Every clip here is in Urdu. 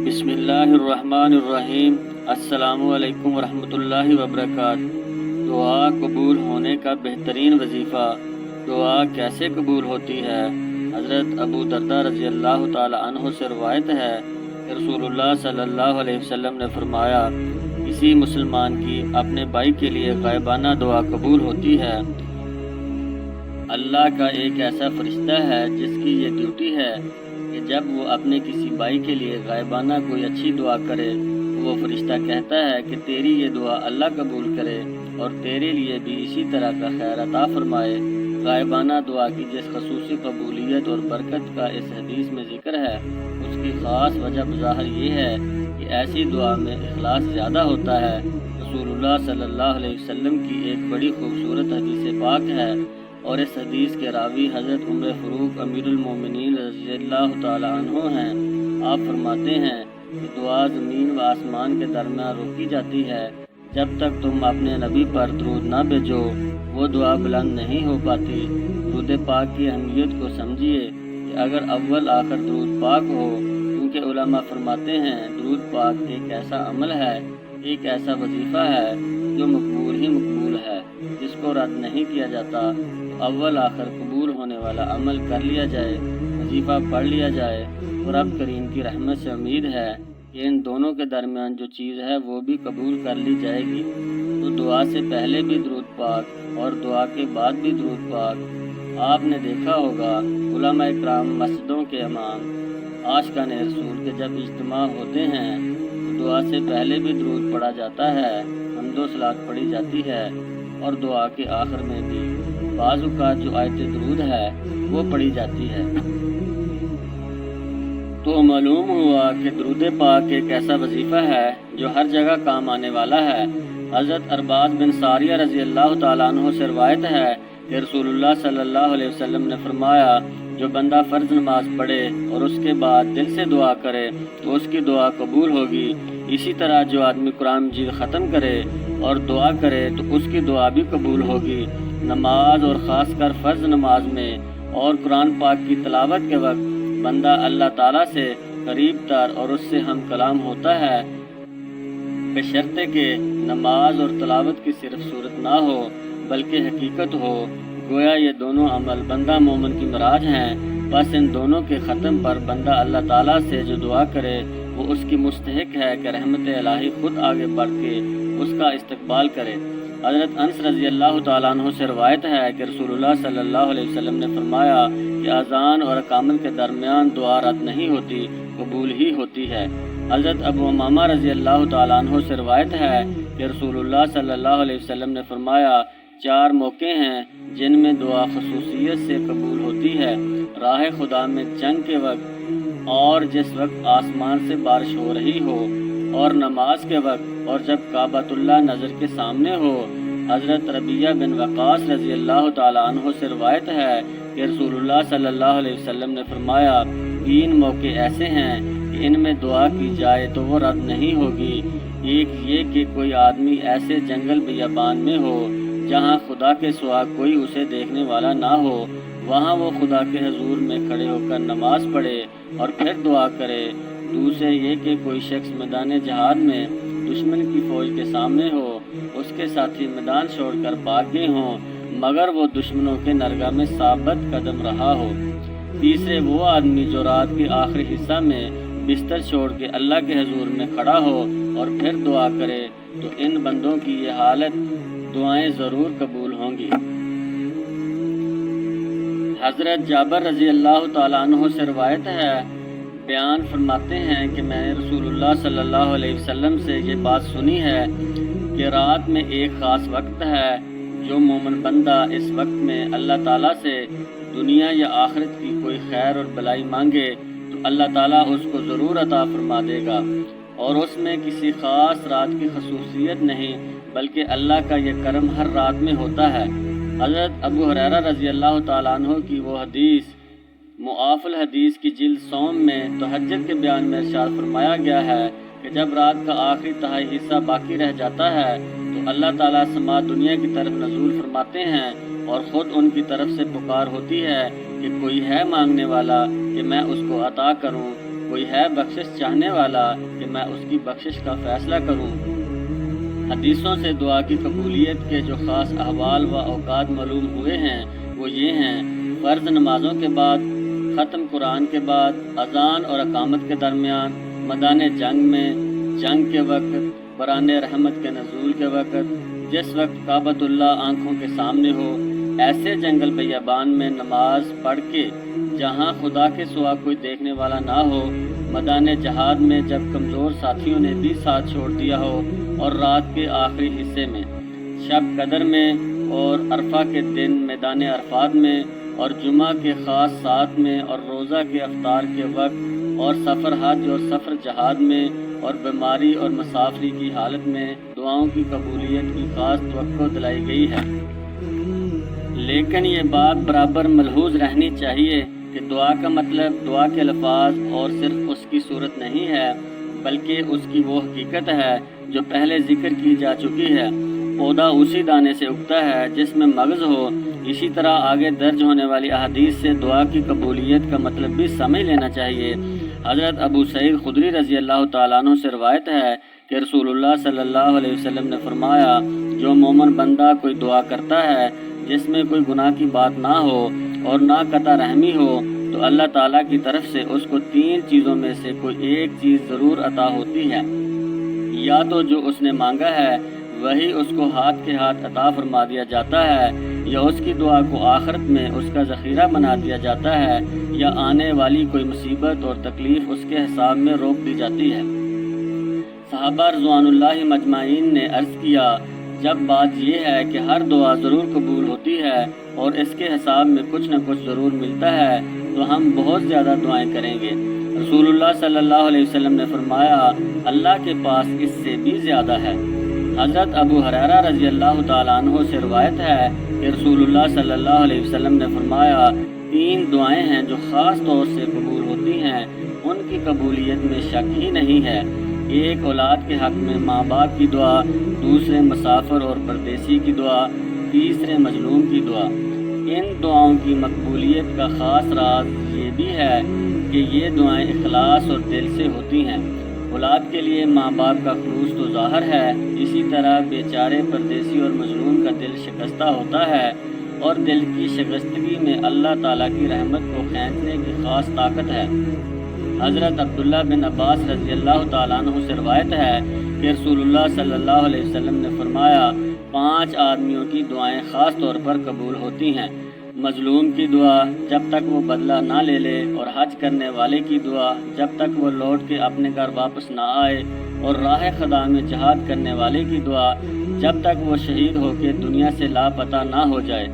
بسم اللہ الرحمن الرحیم۔ السلام علیکم ورحمۃ اللہ وبرکاتہ۔ دعا قبول ہونے کا بہترین وظیفہ۔ دعا کیسے قبول ہوتی ہے؟ حضرت ابو درداء رضی اللہ تعالی عنہ سے روایت ہے کہ رسول اللہ صلی اللہ علیہ وسلم نے فرمایا، کسی مسلمان کی اپنے بھائی کے لیے غائبانہ دعا قبول ہوتی ہے۔ اللہ کا ایک ایسا فرشتہ ہے جس کی یہ ڈیوٹی ہے کہ جب وہ اپنے کسی بھائی کے لیے غائبانہ کوئی اچھی دعا کرے تو وہ فرشتہ کہتا ہے کہ تیری یہ دعا اللہ قبول کرے اور تیرے لیے بھی اسی طرح کا خیر عطا فرمائے۔ غائبانہ دعا کی جس خصوصی قبولیت اور برکت کا اس حدیث میں ذکر ہے، اس کی خاص وجہ بظاہر یہ ہے کہ ایسی دعا میں اخلاص زیادہ ہوتا ہے۔ رسول اللہ صلی اللہ علیہ وسلم کی ایک بڑی خوبصورت حدیث پاک ہے اور اس حدیث کے راوی حضرت عمر فاروق امیر المومنین رضی اللہ تعالی عنہ ہیں۔ آپ فرماتے ہیں کہ دعا زمین و آسمان کے درمیان روکی جاتی ہے، جب تک تم اپنے نبی پر درود نہ بھیجو وہ دعا بلند نہیں ہو پاتی۔ درود پاک کی اہمیت کو سمجھیے کہ اگر اول آخر درود پاک ہو، کیونکہ علماء فرماتے ہیں درود پاک ایک ایسا عمل ہے، ایک ایسا وظیفہ ہے جو مقبول ہی مقبول ہے، جس کو رد نہیں کیا جاتا۔ اول آخر قبول ہونے والا عمل کر لیا جائے، وظیفہ پڑھ لیا جائے، اور رب کریم کی رحمت سے امید ہے کہ ان دونوں کے درمیان جو چیز ہے وہ بھی قبول کر لی جائے گی۔ تو دعا سے پہلے بھی درود پاک اور دعا کے بعد بھی درود پاک۔ آپ نے دیکھا ہوگا علماء اکرام مسجدوں کے امام عاشقان رسول کے جب اجتماع ہوتے ہیں تو دعا سے پہلے بھی درود پڑھا جاتا ہے، حمد و صلات پڑھی جاتی ہے، اور دعا کے آخر میں بھی بعض اوقات جو آیت درود ہے وہ پڑھی جاتی ہے۔ تو معلوم ہوا کہ درود پاک ایک ایسا وظیفہ ہے جو ہر جگہ کام آنے والا ہے۔ حضرت ارباز بن ساریہ رضی اللہ تعالیٰ عنہ سے روایت ہے کہ رسول اللہ صلی اللہ علیہ وسلم نے فرمایا، جو بندہ فرض نماز پڑھے اور اس کے بعد دل سے دعا کرے تو اس کی دعا قبول ہوگی۔ اسی طرح جو آدمی قرآن مجید ختم کرے اور دعا کرے تو اس کی دعا بھی قبول ہوگی۔ نماز اور خاص کر فرض نماز میں اور قرآن پاک کی تلاوت کے وقت بندہ اللہ تعالیٰ سے قریب تر اور اس سے ہم کلام ہوتا ہے، بشرطے کہ نماز اور تلاوت کی صرف صورت نہ ہو بلکہ حقیقت ہو۔ گویا یہ دونوں عمل بندہ مومن کی معراج ہیں، بس ان دونوں کے ختم پر بندہ اللہ تعالیٰ سے جو دعا کرے وہ اس کی مستحق ہے کہ رحمت الہی خود آگے بڑھ کے اس کا استقبال کرے۔ حضرت انس رضی اللہ تعالیٰ عنہ سے روایت ہے کہ رسول اللہ صلی اللہ علیہ وسلم نے فرمایا کہ اذان اور اقامت کے درمیان دعا رد نہیں ہوتی، قبول ہی ہوتی ہے۔ حضرت ابو امامہ رضی اللہ تعالیٰ عنہ سے روایت ہے کہ رسول اللہ صلی اللہ علیہ وسلم نے فرمایا، 4 موقع ہیں جن میں دعا خصوصیت سے قبول ہوتی ہے: راہ خدا میں جنگ کے وقت، اور جس وقت آسمان سے بارش ہو رہی ہو، اور نماز کے وقت، اور جب کعبۃ اللہ نظر کے سامنے ہو۔ حضرت ربیعہ بن وقاص رضی اللہ تعالیٰ عنہ سے روایت ہے کہ رسول اللہ صلی اللہ علیہ وسلم نے فرمایا، 3 موقع ایسے ہیں کہ ان میں دعا کی جائے تو وہ رد نہیں ہوگی۔ ایک یہ کہ کوئی آدمی ایسے جنگل بیابان میں ہو جہاں خدا کے سوا کوئی اسے دیکھنے والا نہ ہو، وہاں وہ خدا کے حضور میں کھڑے ہو کر نماز پڑھے اور پھر دعا کرے۔ دوسرے یہ کہ کوئی شخص میدان جہاد میں دشمن کی فوج کے سامنے ہو، اس کے ساتھی میدان چھوڑ کر بھاگ گئے ہوں مگر وہ دشمنوں کے نرگہ میں ثابت قدم رہا ہو۔ تیسرے وہ آدمی جو رات کے آخری حصہ میں بستر چھوڑ کے اللہ کے حضور میں کھڑا ہو اور پھر دعا کرے، تو ان بندوں کی یہ حالت دعائیں ضرور قبول ہوں گی۔ حضرت جابر رضی اللہ تعالیٰ عنہ سے روایت ہے، بیان فرماتے ہیں کہ میں نے رسول اللہ صلی اللہ علیہ وسلم سے یہ بات سنی ہے کہ رات میں ایک خاص وقت ہے، جو مومن بندہ اس وقت میں اللہ تعالیٰ سے دنیا یا آخرت کی کوئی خیر اور بلائی مانگے تو اللہ تعالیٰ اس کو ضرور عطا فرما دے گا، اور اس میں کسی خاص رات کی خصوصیت نہیں بلکہ اللہ کا یہ کرم ہر رات میں ہوتا ہے۔ حضرت ابو ہریرہ رضی اللہ تعالیٰ عنہ کی وہ حدیث معاف الحدیث کی جلد سوم میں تہجد کے بیان میں ارشاد فرمایا گیا ہے کہ جب رات کا آخری تہائی حصہ باقی رہ جاتا ہے تو اللہ تعالیٰ سما دنیا کی طرف نزول فرماتے ہیں اور خود ان کی طرف سے پکار ہوتی ہے کہ کوئی ہے مانگنے والا کہ میں اس کو عطا کروں۔ کوئی ہے بخشش چاہنے والا کہ میں اس کی بخشش کا فیصلہ کروں۔ حدیثوں سے دعا کی قبولیت کے جو خاص احوال و اوقات معلوم ہوئے ہیں وہ یہ ہیں: فرض نمازوں کے بعد، ختم قرآن کے بعد، اذان اور اقامت کے درمیان، میدان جنگ میں، جنگ کے وقت، بران رحمت کے نزول کے وقت، جس وقت کعبۃ اللہ آنکھوں کے سامنے ہو، ایسے جنگل بیابان میں نماز پڑھ کے جہاں خدا کے سوا کوئی دیکھنے والا نہ ہو، میدان جہاد میں جب کمزور ساتھیوں نے بھی ساتھ چھوڑ دیا ہو، اور رات کے آخری حصے میں، شب قدر میں، اور عرفہ کے دن میدان عرفات میں، اور جمعہ کے خاص ساتھ میں، اور روزہ کے افطار کے وقت، اور سفر حج اور سفر جہاد میں، اور بیماری اور مسافری کی حالت میں دعاؤں کی قبولیت کی خاص توقع دلائی گئی ہے۔ لیکن یہ بات برابر ملحوظ رہنی چاہیے کہ دعا کا مطلب دعا کے الفاظ اور صرف اس کی صورت نہیں ہے، بلکہ اس کی وہ حقیقت ہے جو پہلے ذکر کی جا چکی ہے۔ پودا اسی دانے سے اگتا ہے جس میں مغز ہو۔ اسی طرح آگے درج ہونے والی احادیث سے دعا کی قبولیت کا مطلب بھی سمجھ لینا چاہیے۔ حضرت ابو سعید خدری رضی اللہ تعالیٰ عنہ سے روایت ہے کہ رسول اللہ صلی اللہ علیہ وسلم نے فرمایا، جو مومن بندہ کوئی دعا کرتا ہے جس میں کوئی گناہ کی بات نہ ہو اور نہ قطع رحمی ہو، تو اللہ تعالیٰ کی طرف سے اس کو 3 چیزوں میں سے کوئی ایک چیز ضرور عطا ہوتی ہے۔ یا تو جو اس نے مانگا ہے وہی اس کو ہاتھ کے ہاتھ عطا فرما دیا جاتا ہے، یا اس کی دعا کو آخرت میں اس کا ذخیرہ بنا دیا جاتا ہے، یا آنے والی کوئی مصیبت اور تکلیف اس کے حساب میں روک دی جاتی ہے۔ صحابہ رضوان اللہ مجمعین نے عرض کیا، جب بات یہ ہے کہ ہر دعا ضرور قبول ہوتی ہے اور اس کے حساب میں کچھ نہ کچھ ضرور ملتا ہے، تو ہم بہت زیادہ دعائیں کریں گے۔ رسول اللہ صلی اللہ علیہ وسلم نے فرمایا، اللہ کے پاس اس سے بھی زیادہ ہے۔ حضرت ابو ہریرہ رضی اللہ تعالیٰ عنہ سے روایت ہے کہ رسول اللہ صلی اللہ علیہ وسلم نے فرمایا، 3 دعائیں ہیں جو خاص طور سے قبول ہوتی ہیں، ان کی قبولیت میں شک ہی نہیں ہے۔ ایک اولاد کے حق میں ماں باپ کی دعا، دوسرے مسافر اور پردیسی کی دعا، تیسرے مظلوم کی دعا۔ ان دعاؤں کی مقبولیت کا خاص راز یہ بھی ہے کہ یہ دعائیں اخلاص اور دل سے ہوتی ہیں۔ اولاد کے لیے ماں باپ کا خلوص تو ظاہر ہے، اسی طرح بیچارے پردیسی اور مظلوم کا دل شکستہ ہوتا ہے، اور دل کی شکستگی میں اللہ تعالیٰ کی رحمت کو کھینچنے کی خاص طاقت ہے۔ حضرت عبداللہ بن عباس رضی اللہ تعالیٰ عنہ سے روایت ہے کہ رسول اللہ صلی اللہ علیہ وسلم نے فرمایا، 5 آدمیوں کی دعائیں خاص طور پر قبول ہوتی ہیں: مظلوم کی دعا جب تک وہ بدلہ نہ لے لے، اور حج کرنے والے کی دعا جب تک وہ لوٹ کے اپنے گھر واپس نہ آئے، اور راہ خدا میں جہاد کرنے والے کی دعا جب تک وہ شہید ہو کے دنیا سے لاپتہ نہ ہو جائے،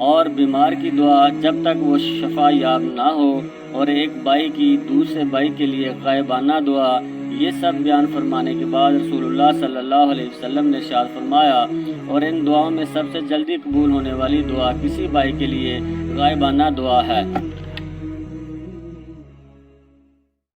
اور بیمار کی دعا جب تک وہ شفا یاب نہ ہو، اور ایک بھائی کی دوسرے بھائی کے لیے غائبانہ دعا۔ یہ سب بیان فرمانے کے بعد رسول اللہ صلی اللہ علیہ وسلم نے ارشاد فرمایا، اور ان دعاؤں میں سب سے جلدی قبول ہونے والی دعا کسی بھائی کے لیے غائبانہ دعا ہے۔